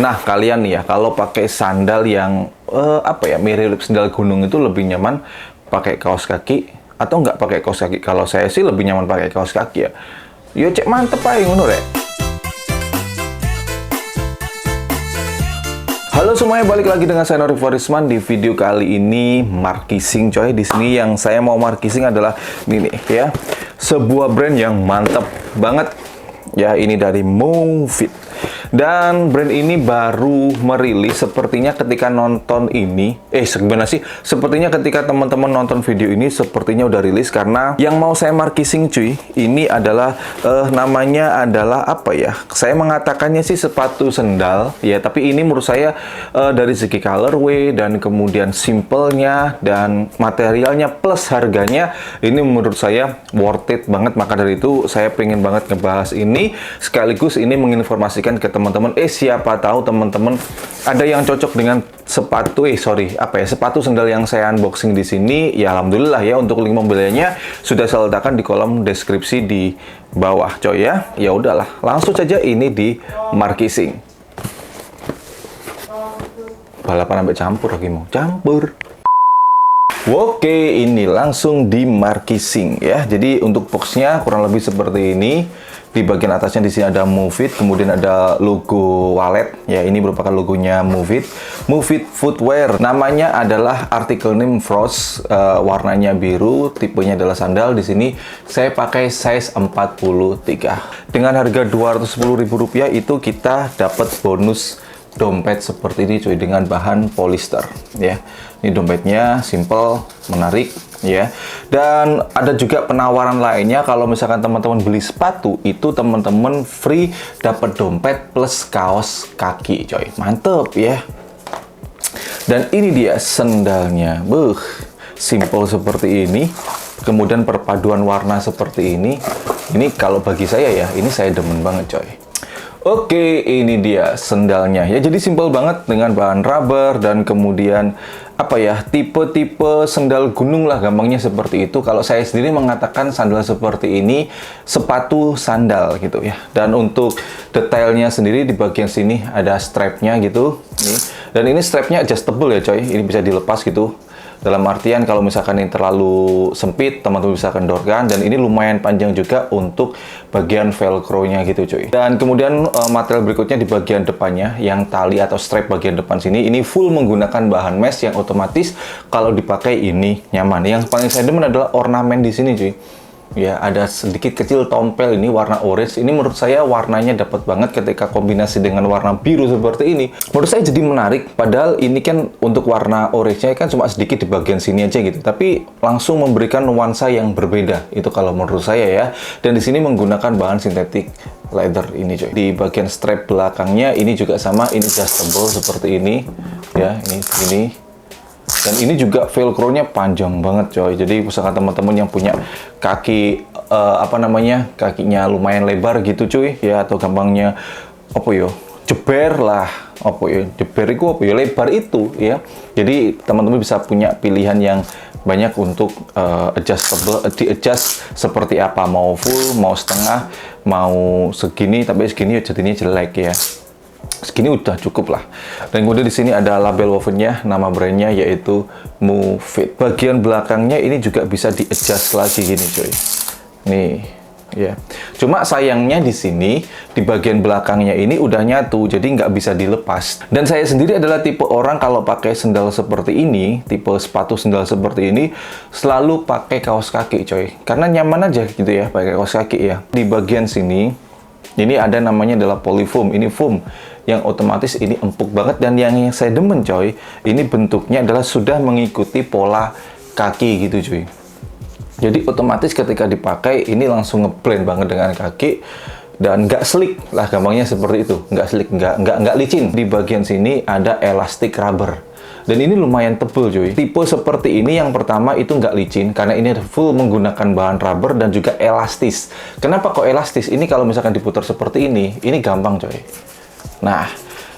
Nah, kalian nih ya, kalau pakai sandal yang mirip sandal gunung itu lebih nyaman pakai kaos kaki atau nggak pakai kaos kaki? Kalau saya sih lebih nyaman pakai kaos kaki ya. Yo cek mantep aja ngono rek. Halo semuanya, balik lagi dengan saya Nori Forisman. Di video kali ini markising coy. Di sini yang saya mau markising adalah ini nih ya. Sebuah brand yang mantap banget. Ya, ini dari Movit. Dan brand ini baru merilis, sepertinya ketika nonton ini, sepertinya ketika teman-teman nonton video ini, sepertinya udah rilis. Karena yang mau saya markising cuy, ini adalah, namanya adalah apa ya, saya mengatakannya sih sepatu sendal, ya, tapi ini menurut saya, dari segi colorway, dan kemudian simpelnya, dan materialnya, plus harganya, ini menurut saya worth it banget. Maka dari itu, saya pengen banget ngebahas ini, sekaligus ini menginformasikan ke teman-teman, siapa tahu teman-teman ada yang cocok dengan sepatu sendal yang saya unboxing di sini. Ya alhamdulillah ya, untuk link pembeliannya sudah saya letakkan di kolom deskripsi di bawah coy ya. Ya udahlah, langsung saja ini di markising. Balapan sampai campur lagi, mau campur. Oke, ini langsung di markising ya. Jadi untuk boxnya kurang lebih seperti ini. Di bagian atasnya di sini ada Movit, kemudian ada logo wallet. Ya, ini merupakan logonya Movit. Movit Footwear. Namanya adalah artikel name Frost, warnanya biru, tipenya adalah sandal. Di sini saya pakai size 43. Dengan harga Rp210.000 itu kita dapat bonus dompet seperti ini cuy, dengan bahan polyester ya. Ini dompetnya simple, menarik ya. Dan ada juga penawaran lainnya, kalau misalkan teman-teman beli sepatu itu teman-teman free dapat dompet plus kaos kaki coy. Mantep ya. Dan ini dia sendalnya. Simple seperti ini. Kemudian perpaduan warna seperti ini. Ini kalau bagi saya ya, ini saya demen banget coy. Oke, ini dia sendalnya ya. Jadi simpel banget dengan bahan rubber dan kemudian tipe-tipe sendal gunung lah, gampangnya seperti itu. Kalau saya sendiri mengatakan sandal seperti ini sepatu sandal gitu ya. Dan untuk detailnya sendiri di bagian sini ada strapnya gitu nih. Dan ini strapnya adjustable ya coy. Ini bisa dilepas gitu. Dalam artian kalau misalkan ini terlalu sempit, teman-teman bisa kendorkan. Dan ini lumayan panjang juga untuk bagian velcro-nya gitu cuy. Dan kemudian material berikutnya di bagian depannya, yang tali atau strap bagian depan sini, ini full menggunakan bahan mesh yang otomatis kalau dipakai ini nyaman. Yang paling saya demen adalah ornamen di sini cuy. Ya, ada sedikit kecil tompel ini warna orange. Ini menurut saya warnanya dapat banget ketika kombinasi dengan warna biru seperti ini. Menurut saya jadi menarik. Padahal ini kan untuk warna orange-nya kan cuma sedikit di bagian sini aja gitu. Tapi langsung memberikan nuansa yang berbeda. Itu kalau menurut saya ya. Dan di sini menggunakan bahan sintetik leather ini coy. Di bagian strap belakangnya ini juga sama, ini adjustable seperti ini. Ya, ini. Dan ini juga velcro-nya panjang banget coy. Jadi misalkan teman-teman yang punya kaki kakinya lumayan lebar gitu cuy ya, atau gampangnya jeber lah, jeber itu lebar itu ya. Jadi teman-teman bisa punya pilihan yang banyak untuk adjustable, di-adjust seperti apa, mau full, mau setengah, mau segini, tapi segini jadinya jelek ya. Segini udah cukup lah. Dan kemudian di sini ada label wovennya, nama brandnya yaitu Movit. Bagian belakangnya ini juga bisa di-adjust lagi gini cuy. Nih ya. Cuma sayangnya di sini di bagian belakangnya ini udah nyatu, jadi nggak bisa dilepas. Dan saya sendiri adalah tipe orang kalau pakai sendal seperti ini, tipe sepatu sendal seperti ini, selalu pakai kaos kaki coy. Karena nyaman aja gitu ya pakai kaos kaki ya. Di bagian sini ini ada namanya adalah polyfoam. Ini foam yang otomatis ini empuk banget, dan yang saya demen coy, ini bentuknya adalah sudah mengikuti pola kaki gitu cuy. Jadi otomatis ketika dipakai ini langsung ngeblend banget dengan kaki dan nggak slick lah, gampangnya seperti itu. Nggak slick, nggak licin. Di bagian sini ada elastic rubber. Dan ini lumayan tebel cuy. Tipe seperti ini yang pertama itu nggak licin karena ini full menggunakan bahan rubber dan juga elastis. Kenapa kok elastis? Ini kalau misalkan diputar seperti ini gampang coy. Nah,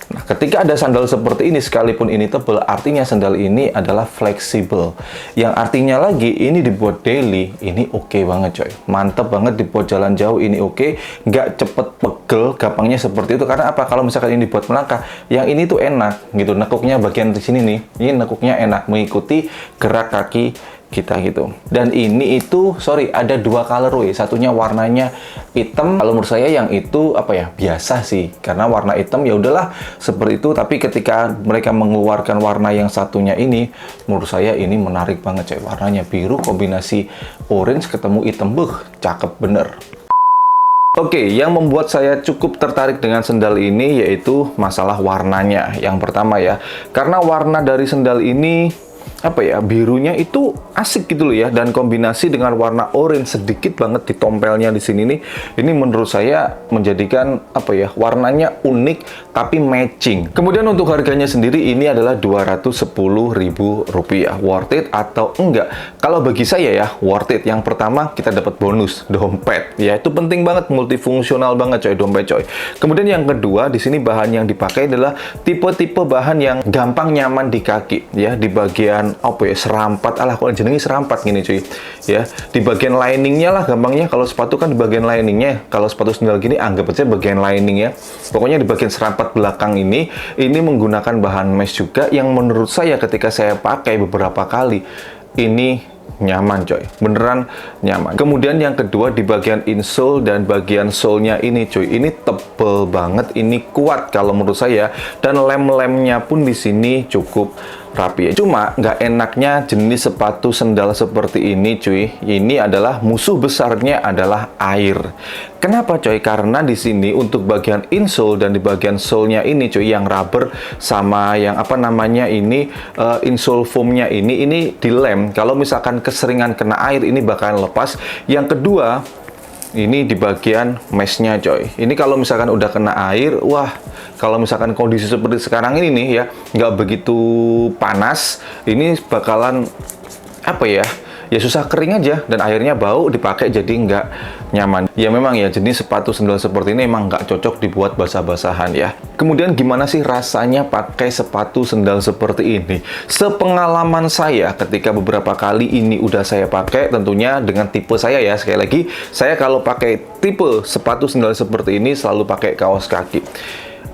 Nah, ketika ada sandal seperti ini, sekalipun ini tebal, artinya sandal ini adalah fleksibel. Yang artinya lagi, ini dibuat daily, ini oke banget coy. Mantep banget dibuat jalan jauh, ini oke. Nggak cepet pegel, gampangnya seperti itu. Karena apa? Kalau misalkan ini dibuat melangkah, yang ini tuh enak gitu. Nekuknya bagian di sini nih, ini nekuknya enak, mengikuti gerak kaki kita gitu. Dan ini itu, sorry, ada dua colorway. Satunya warnanya hitam. Kalau menurut saya yang itu apa ya, biasa sih. Karena warna hitam ya udahlah seperti itu. Tapi ketika mereka mengeluarkan warna yang satunya ini, menurut saya ini menarik banget coy. Warnanya biru kombinasi orange ketemu hitam, cakep bener. Oke, yang membuat saya cukup tertarik dengan sendal ini yaitu masalah warnanya. Yang pertama ya, karena warna dari sendal ini apa ya, birunya itu asik gitu loh ya, dan kombinasi dengan warna orange sedikit banget di tompelnya di sini nih, ini menurut saya menjadikan apa ya, warnanya unik tapi matching. Kemudian untuk harganya sendiri ini adalah Rp210.000. Worth it atau enggak? Kalau bagi saya ya worth it. Yang pertama kita dapat bonus dompet ya, itu penting banget, multifungsional banget coy dompet coy. Kemudian yang kedua, di sini bahan yang dipakai adalah tipe-tipe bahan yang gampang nyaman di kaki ya, di bagian apa ya, serampat, alah kalau jenengi serampat gini cuy ya, di bagian liningnya lah gampangnya. Kalau sepatu kan di bagian liningnya, kalau sepatu sandal gini anggap aja bagian lining ya, pokoknya di bagian serampat belakang ini menggunakan bahan mesh juga, yang menurut saya ketika saya pakai beberapa kali ini nyaman coy, beneran nyaman. Kemudian yang kedua, di bagian insole dan bagian sole-nya ini cuy, ini tebel banget, ini kuat kalau menurut saya, dan lem-lemnya pun di sini cukup rapi ya. Cuma nggak enaknya jenis sepatu sendal seperti ini cuy, ini adalah musuh besarnya adalah air. Kenapa coy? Karena di sini untuk bagian insole dan di bagian sole-nya ini cuy, yang rubber sama yang apa namanya ini insole foam-nya ini dilem. Kalau misalkan keseringan kena air ini bakalan lepas. Yang kedua, ini di bagian mesh-nya coy. Ini kalau misalkan udah kena air, wah, kalau misalkan kondisi seperti sekarang ini nih ya, nggak begitu panas, ini bakalan apa ya, ya susah kering aja, dan akhirnya bau, dipakai jadi nggak nyaman. Ya memang ya, jenis sepatu sandal seperti ini emang nggak cocok dibuat basah-basahan ya. Kemudian gimana sih rasanya pakai sepatu sandal seperti ini? Sepengalaman saya ketika beberapa kali ini udah saya pakai, tentunya dengan tipe saya ya, sekali lagi, saya kalau pakai tipe sepatu sandal seperti ini selalu pakai kaos kaki.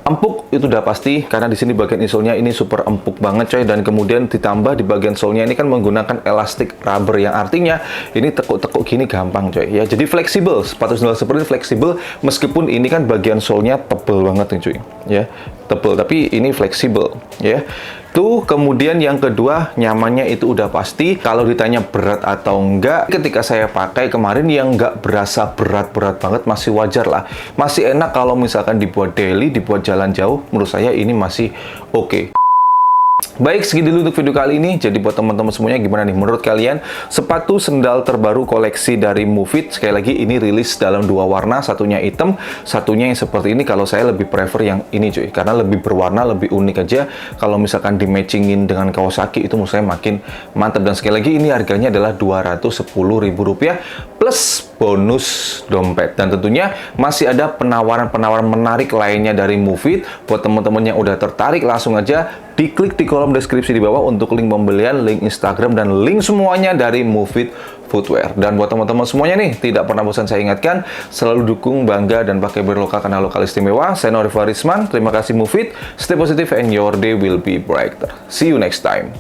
Empuk itu udah pasti, karena di sini bagian insole-nya ini super empuk banget coy, dan kemudian ditambah di bagian sole-nya ini kan menggunakan elastik rubber, yang artinya ini tekuk-tekuk gini gampang coy ya. Jadi fleksibel, sepatu sandal seperti ini fleksibel, meskipun ini kan bagian sole-nya tebel banget nih cuy ya, tebel, tapi ini fleksibel ya. Tuh, kemudian yang kedua, nyamannya itu udah pasti. Kalau ditanya berat atau enggak, ketika saya pakai kemarin yang enggak berasa berat-berat banget, masih wajar lah. Masih enak kalau misalkan dibuat daily, dibuat jalan jauh, menurut saya ini masih oke. Baik, segitu dulu untuk video kali ini. Jadi buat teman-teman semuanya, gimana nih menurut kalian sepatu sendal terbaru koleksi dari Move It? Sekali lagi, ini rilis dalam dua warna, satunya hitam, satunya yang seperti ini. Kalau saya lebih prefer yang ini cuy, karena lebih berwarna, lebih unik aja. Kalau misalkan di matchingin dengan kaos kaki, itu menurut saya makin mantap. Dan sekali lagi, ini harganya adalah Rp210.000 plus bonus dompet. Dan tentunya masih ada penawaran-penawaran menarik lainnya dari Move It. Buat teman-teman yang udah tertarik, langsung aja diklik di kolom deskripsi di bawah untuk link pembelian, link Instagram, dan link semuanya dari Move It Footwear. Dan buat teman-teman semuanya nih, tidak pernah bosan saya ingatkan, selalu dukung, bangga, dan pakai berlokal karena lokal istimewa. Saya Norifa Risman, terima kasih Move It, stay positive and your day will be brighter. See you next time.